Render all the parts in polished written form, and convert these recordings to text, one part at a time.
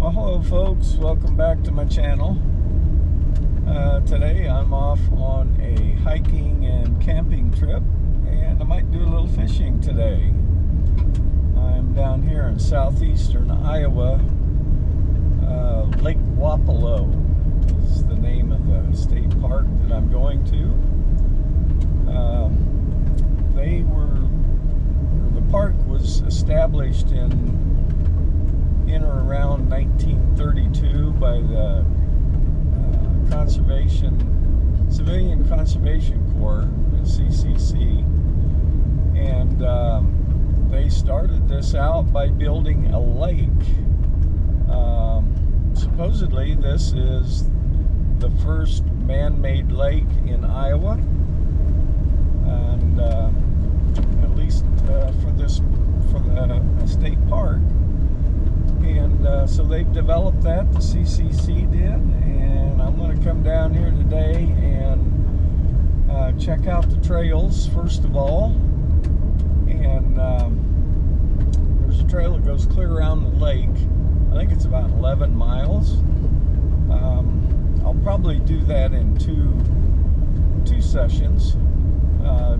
Well, hello folks, welcome back to my channel. Today I'm off on a hiking and camping trip, and I might do a little fishing today. I'm down here in southeastern Iowa. Lake Wapello is the name of the state park that I'm going to. The park was established in or around 1932 by the Civilian Conservation Corps, the CCC, and they started this out by building a lake. Supposedly this is the first man-made lake in Iowa, and at least for the state park. And so they've developed that, the CCC did, and I'm going to come down here today and check out the trails first of all. And there's a trail that goes clear around the lake. I think it's about 11 miles. I'll probably do that in two sessions.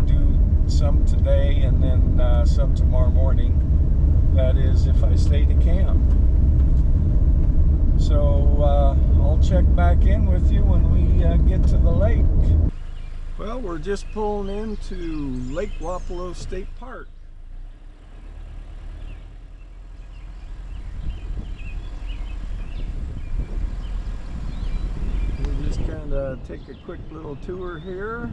Do some today and then some tomorrow morning. That is, if I stay to camp. So I'll check back in with you when we get to the lake. Well, we're just pulling into Lake Wapello State Park. We'll just kind of take a quick little tour here.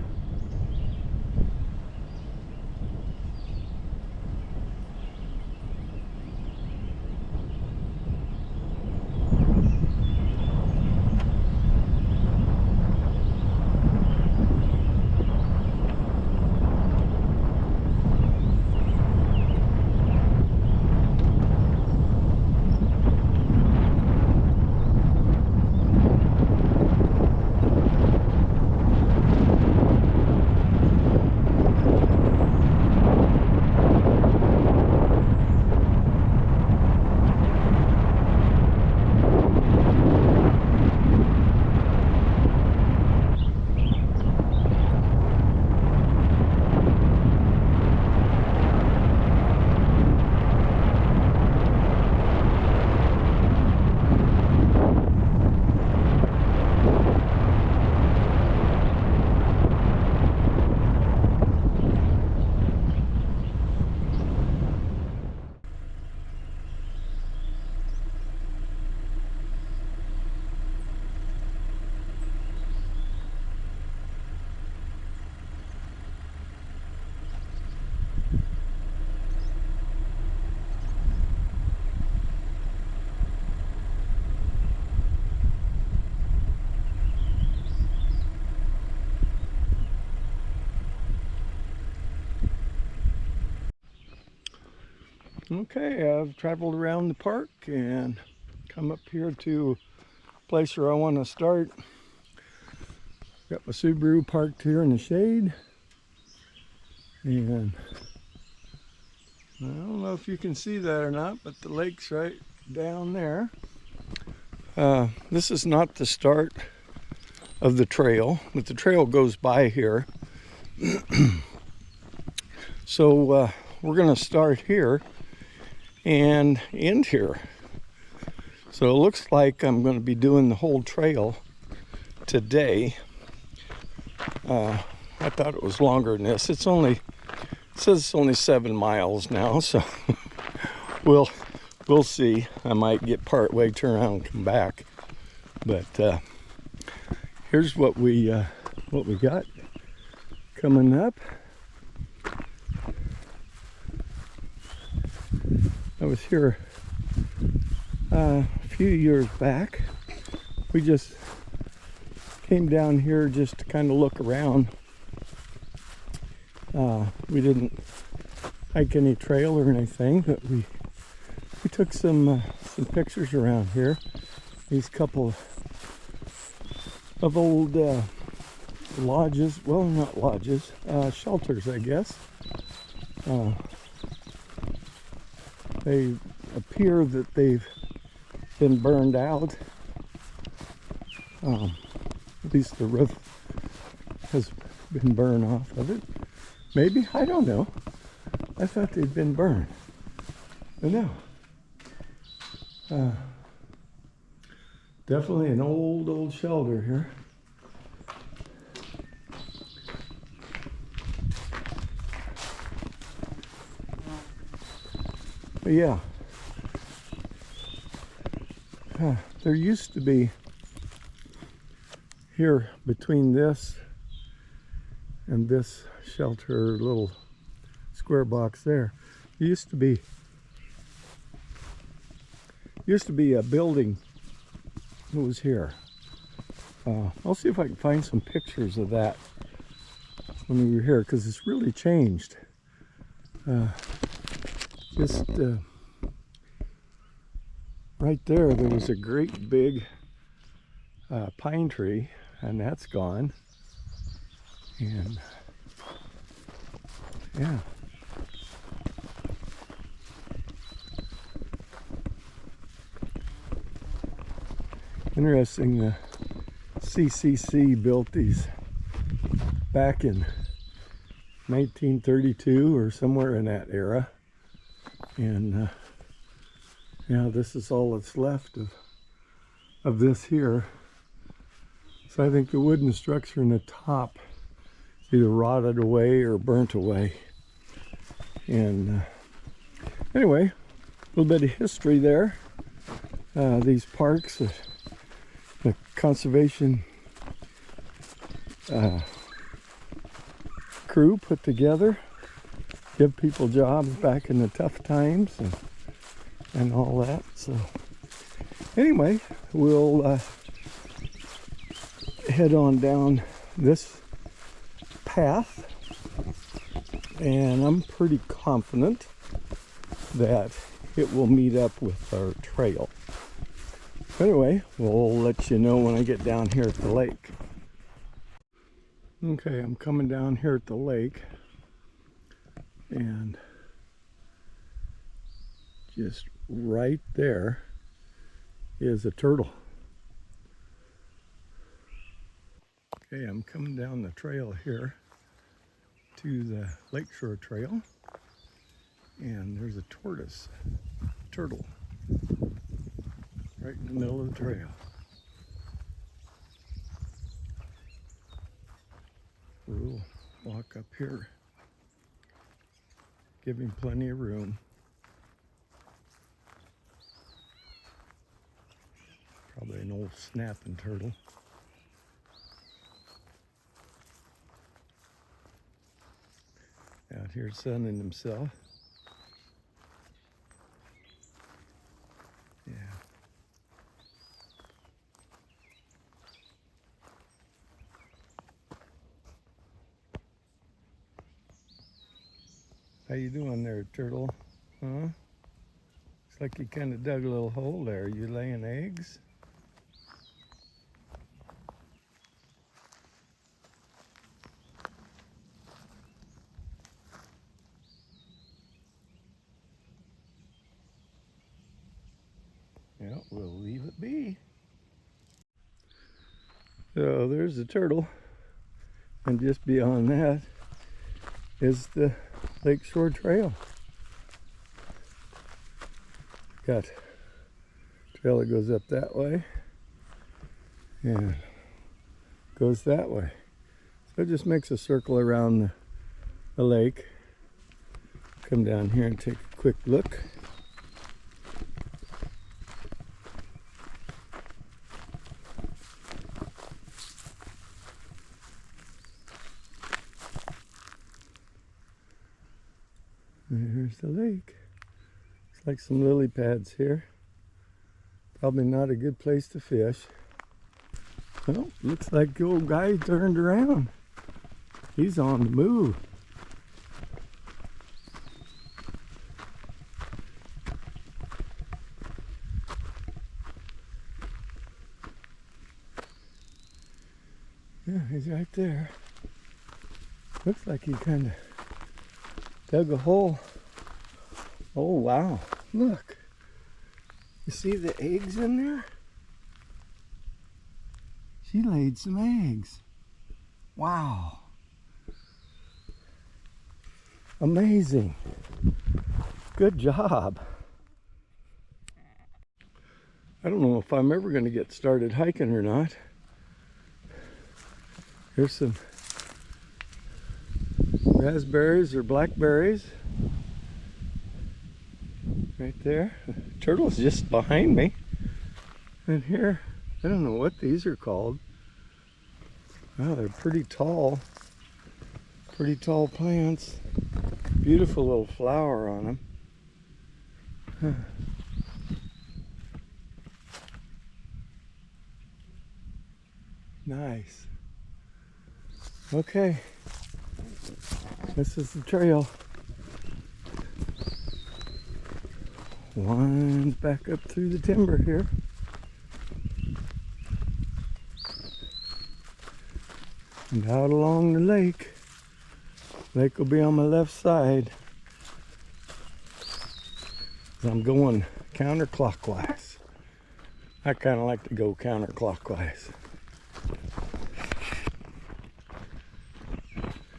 Okay, I've traveled around the park and come up here to a place where I want to start. Got my Subaru parked here in the shade, and I don't know if you can see that or not, but the lake's right down there. This is not the start of the trail, but the trail goes by here. So we're going to start here and end here. So it looks like I'm going to be doing the whole trail today. I thought it was longer than this. It says it's only 7 miles now, so we'll see. I might get part way, turn around and come back. But here's what we got coming up. I was here a few years back. We just came down here just to kind of look around. We didn't hike any trail or anything, but we took some pictures around here. These couple of old lodges, well, not lodges, shelters, I guess. They appear that they've been burned out. At least the roof has been burned off of it. Maybe, I don't know. I thought they'd been burned. But no. Definitely an old shelter here. But yeah. There used to be here between this and this shelter, little square box there, used to be a building that was here. I'll see if I can find some pictures of that when we were here, because it's really changed. Just right there was a great big pine tree, and that's gone. And yeah. Interesting, the CCC built these back in 1932 or somewhere in that era. And yeah, this is all that's left of this here. So I think the wooden structure in the top either rotted away or burnt away. And anyway, a little bit of history there. These parks, the conservation crew put together, give people jobs back in the tough times and all that. So anyway, we'll head on down this path, and I'm pretty confident that it will meet up with our trail. Anyway, we'll let you know when I get down here at the lake. Okay, I'm coming down here at the lake, and just right there is a turtle. Okay, I'm coming down the trail here to the Lakeshore Trail, and there's a turtle right in the middle of the trail. We'll walk up here, give him plenty of room. Probably an old snapping turtle. Out here sunning himself. Yeah. How you doing there, turtle? Huh? Looks like you kind of dug a little hole there. You laying eggs? Yeah, we'll leave it be. So there's the turtle, and just beyond that is the Lakeshore Trail. Got a trail that goes up that way and goes that way. So it just makes a circle around the lake. Come down here and take a quick look. There's the lake. Looks like some lily pads here. Probably not a good place to fish. Well, looks like the old guy turned around. He's on the move. Yeah, he's right there. Looks like he kind of dug a hole. Oh wow, look. You see the eggs in there? She laid some eggs. Wow. Amazing. Good job. I don't know if I'm ever going to get started hiking or not. Here's some raspberries or blackberries right there. The turtle's just behind me. And here, I don't know what these are called. Wow, they're pretty tall plants. Beautiful little flower on them. Huh. Nice. Okay, this is the trail. Winds back up through the timber here. And out along the lake. Lake will be on my left side. I'm going counterclockwise. I kind of like to go counterclockwise.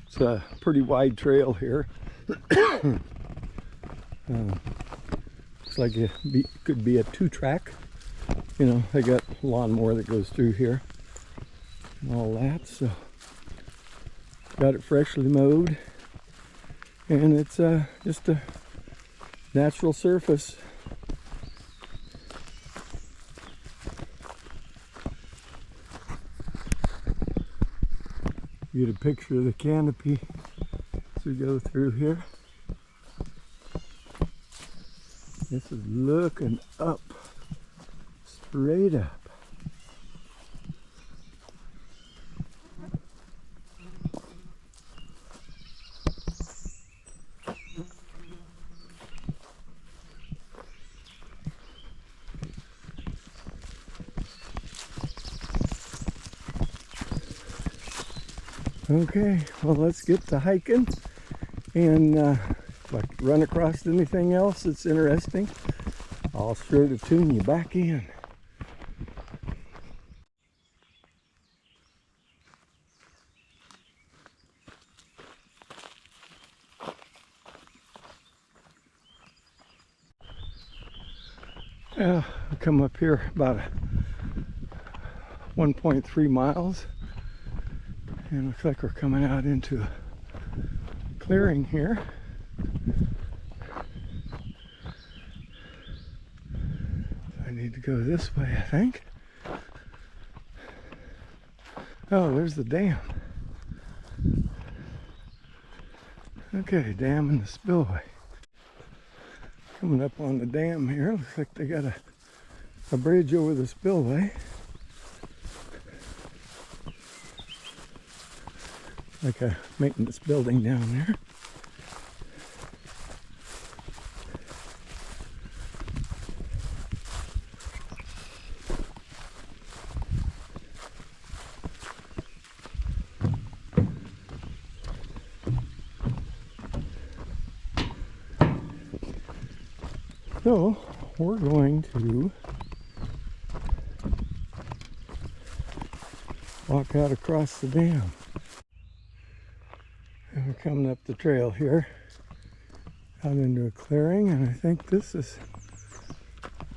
It's a pretty wide trail here. Looks like it could be a 2-track. You know, they got a lawnmower that goes through here and all that. So got it freshly mowed, and it's just a natural surface. Get a picture of the canopy as we go through here. This is looking up, straight up. Okay, well, let's get to hiking, and if I run across anything else that's interesting, I'll sure to tune you back in. I come up here about 1.3 miles. And looks like we're coming out into a clearing here. I need to go this way, I think. Oh, there's the dam. Okay, dam and the spillway. Coming up on the dam here. Looks like they got a bridge over the spillway. Like a maintenance building down there. So we're going to walk out across the dam. And we're coming up the trail here out into a clearing, and I think this is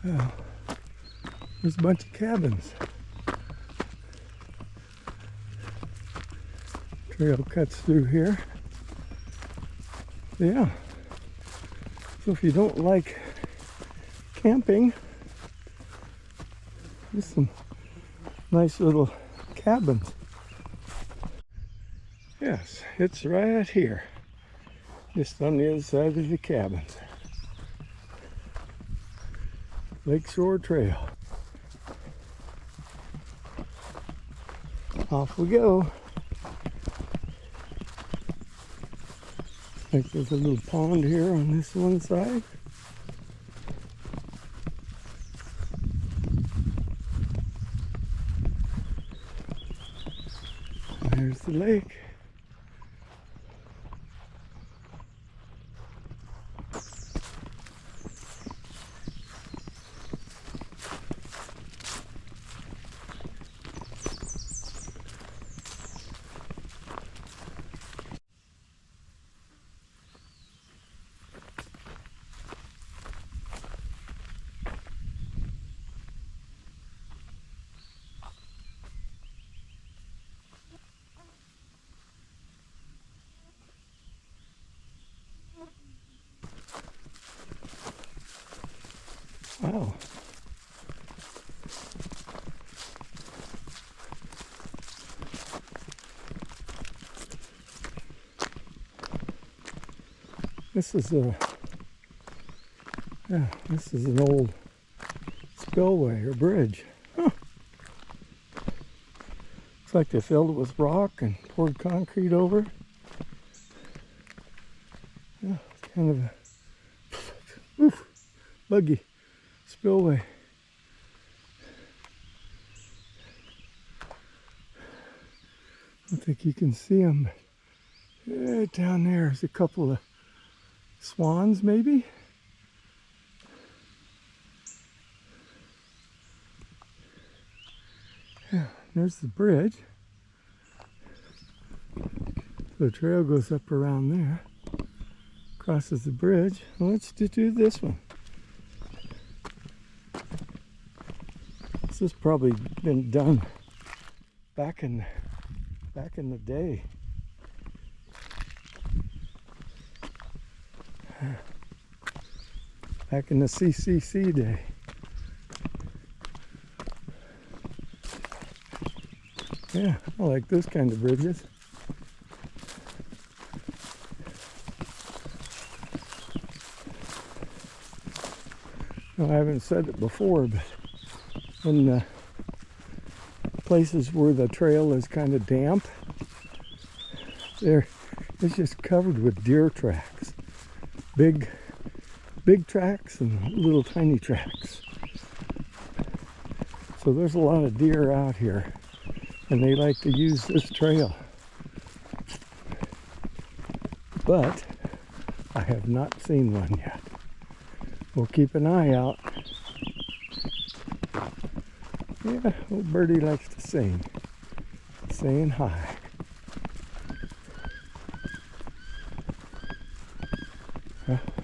there's a bunch of cabins. Trail cuts through here. Yeah. So if you don't like camping, there's some nice little cabins. Yes, it's right here, just on the other side of the cabins. Lakeshore Trail. Off we go. I think there's a little pond here on this one side. There's the lake. This is an old spillway or bridge. Huh. Looks like they filled it with rock and poured concrete over. Yeah, it's kind of a buggy spillway. I don't think you can see them. Right down there's a couple of swans, maybe. Yeah, there's the bridge. The trail goes up around there, crosses the bridge. Well, let's just do this one. This has probably been done back in the day. Back in the CCC day. Yeah, I like those kind of bridges. Well, I haven't said it before, but in places where the trail is kind of damp, it's just covered with deer tracks. Big tracks and little tiny tracks. So there's a lot of deer out here, and they like to use this trail. But I have not seen one yet. We'll keep an eye out. Yeah, old birdie likes to sing. Saying hi.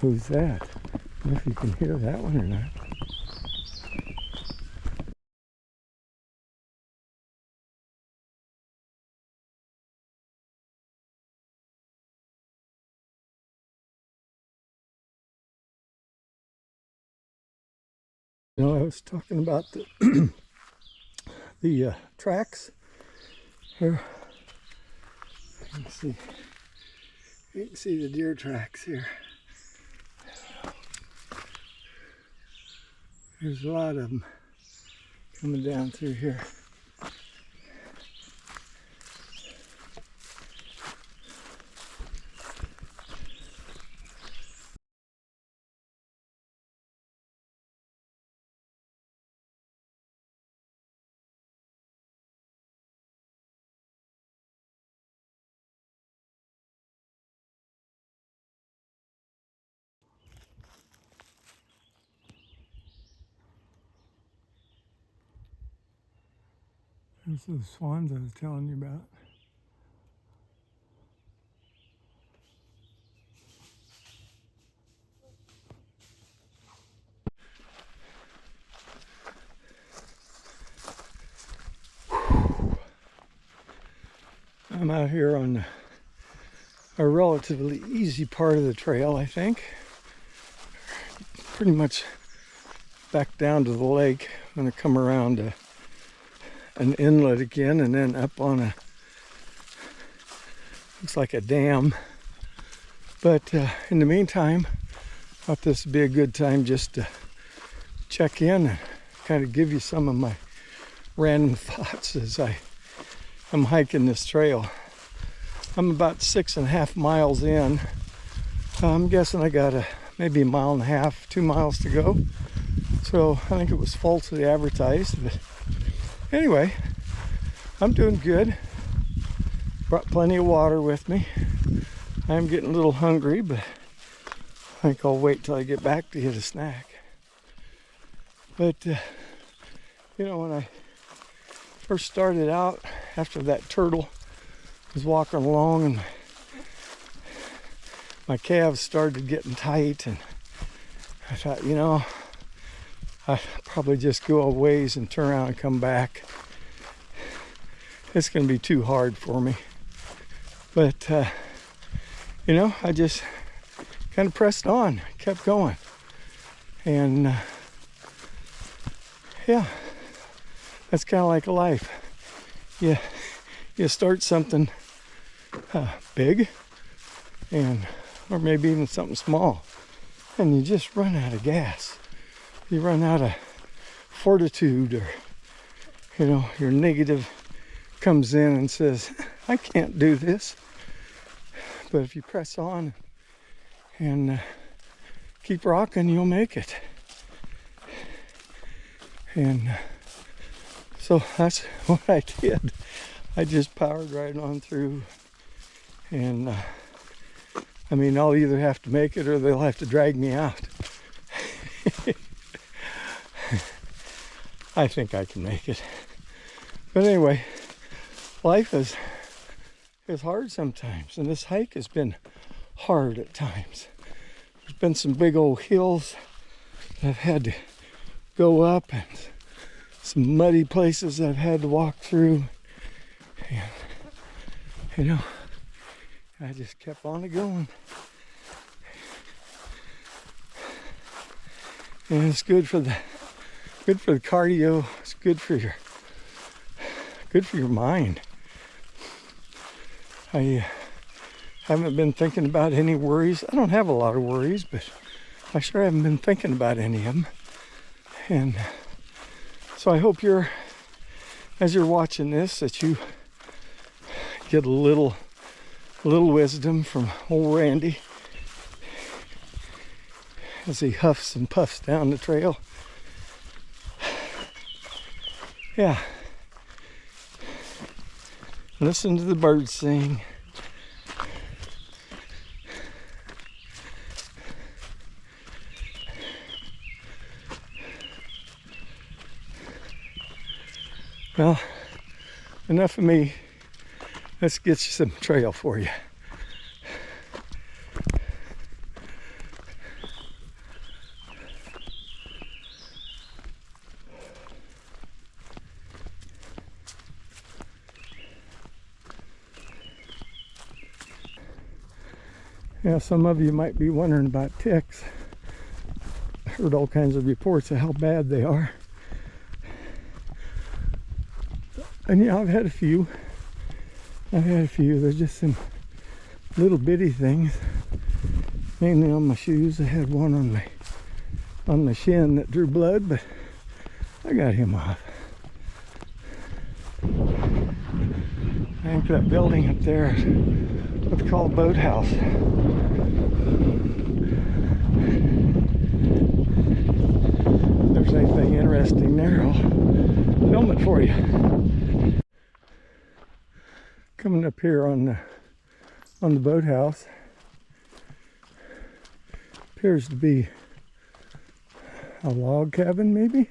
Who's that? I don't know if you can hear that one or not. You know, I was talking about the the tracks here. You can see the deer tracks here. There's a lot of them coming down through here. There's those swans I was telling you about. I'm out here on a relatively easy part of the trail, I think. Pretty much back down to the lake. I'm going to come around an inlet again and then up on looks like a dam. But in the meantime, I thought this would be a good time just to check in and kind of give you some of my random thoughts as I'm hiking this trail. I'm about 6.5 miles in. I'm guessing I got maybe 1.5 miles, 2 miles to go. So I think it was falsely advertised. But anyway, I'm doing good. Brought plenty of water with me. I'm getting a little hungry, but I think I'll wait till I get back to get a snack. But, you know, when I first started out, after that turtle was walking along and my calves started getting tight, and I thought, you know, I'd probably just go a ways and turn around and come back. It's going to be too hard for me. But, you know, I just kind of pressed on, kept going. And, yeah, that's kind of like life. You start something big, and or maybe even something small, and you just run out of gas. You run out of fortitude, or your negative comes in and says, I can't do this. But if you press on and keep rocking, you'll make it. And so that's what I did. I just powered right on through, and I'll either have to make it or they'll have to drag me out. I think I can make it. But anyway, life is hard sometimes, and this hike has been hard at times. There's been some big old hills that I've had to go up, and some muddy places I've had to walk through. And, I just kept on going. And it's good for the cardio. It's good for your mind. I haven't been thinking about any worries. I don't have a lot of worries, but I sure haven't been thinking about any of them. And so I hope as you're watching this, that you get a little wisdom from old Randy as he huffs and puffs down the trail. Yeah. Listen to the birds sing. Well, enough of me. Let's get you some trail for you. Yeah, some of you might be wondering about ticks. I heard all kinds of reports of how bad they are. And yeah, I've had a few. There's just some little bitty things, mainly on my shoes. I had one on my shin that drew blood, but I got him off. I think that building up there is what's called a boathouse. If there's anything interesting there, I'll film it for you. Coming up here on the boathouse, appears to be a log cabin, maybe.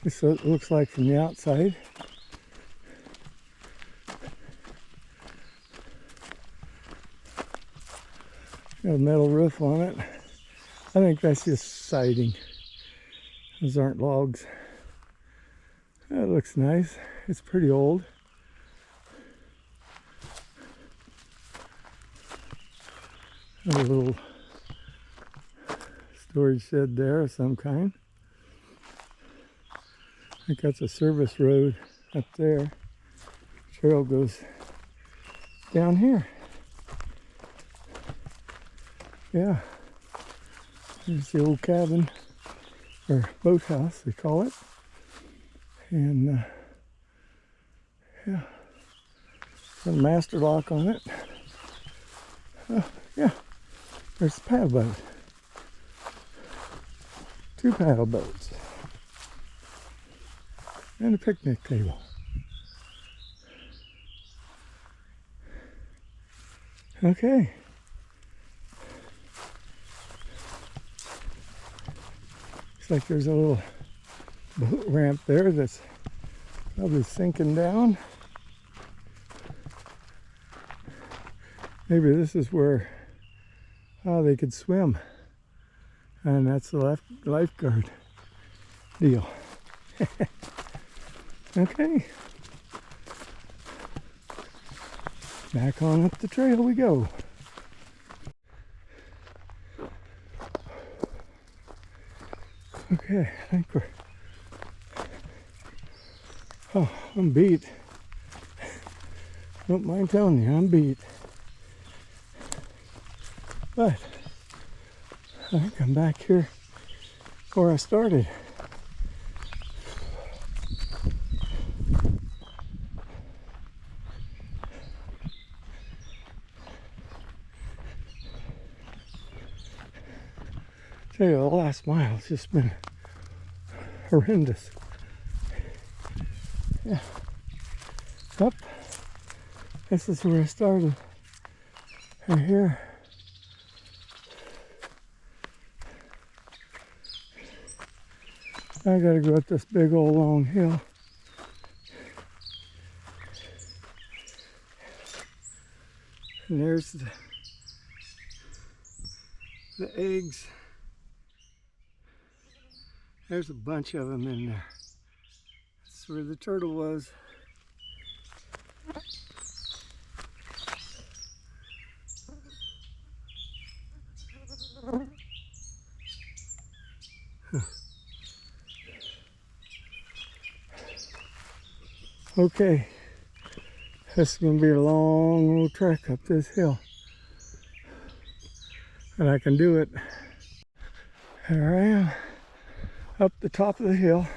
This is what it looks like from the outside. Got a metal roof on it. I think that's just siding. Those aren't logs. That looks nice. It's pretty old. A little storage shed there of some kind. I think that's a service road up there. Trail goes down here. Yeah, there's the old cabin, or boathouse they call it. And yeah, got a master lock on it. Yeah. There's a paddle boat. 2 paddle boats. And a picnic table. Okay. Looks like there's a little boat ramp there that's probably sinking down. Maybe this is where they could swim, and that's the lifeguard deal. Okay, back on up the trail we go. Okay, I think I'm beat. Don't mind telling you, I'm beat. But I think I'm back here where I started. Tell you, the last mile has just been horrendous. Yeah. Up. This is where I started. And here. I gotta go up this big old long hill. And there's the eggs. There's a bunch of them in there. That's where the turtle was. Okay, this is going to be a long old trek up this hill. And I can do it. Here I am, up the top of the hill.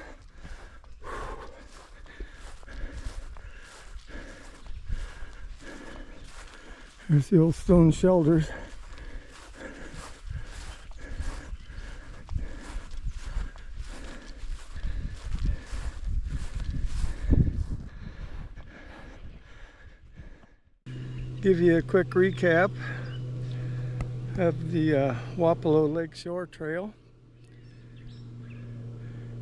There's the old stone shelters. Give you a quick recap of the Wapello Lakeshore Trail.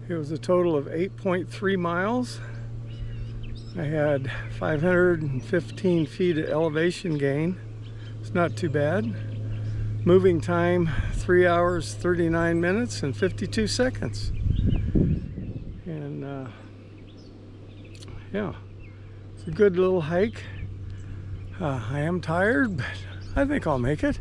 It was a total of 8.3 miles. I had 515 feet of elevation gain. It's not too bad. Moving time 3 hours 39 minutes and 52 seconds. And yeah, it's a good little hike. I am tired, but I think I'll make it.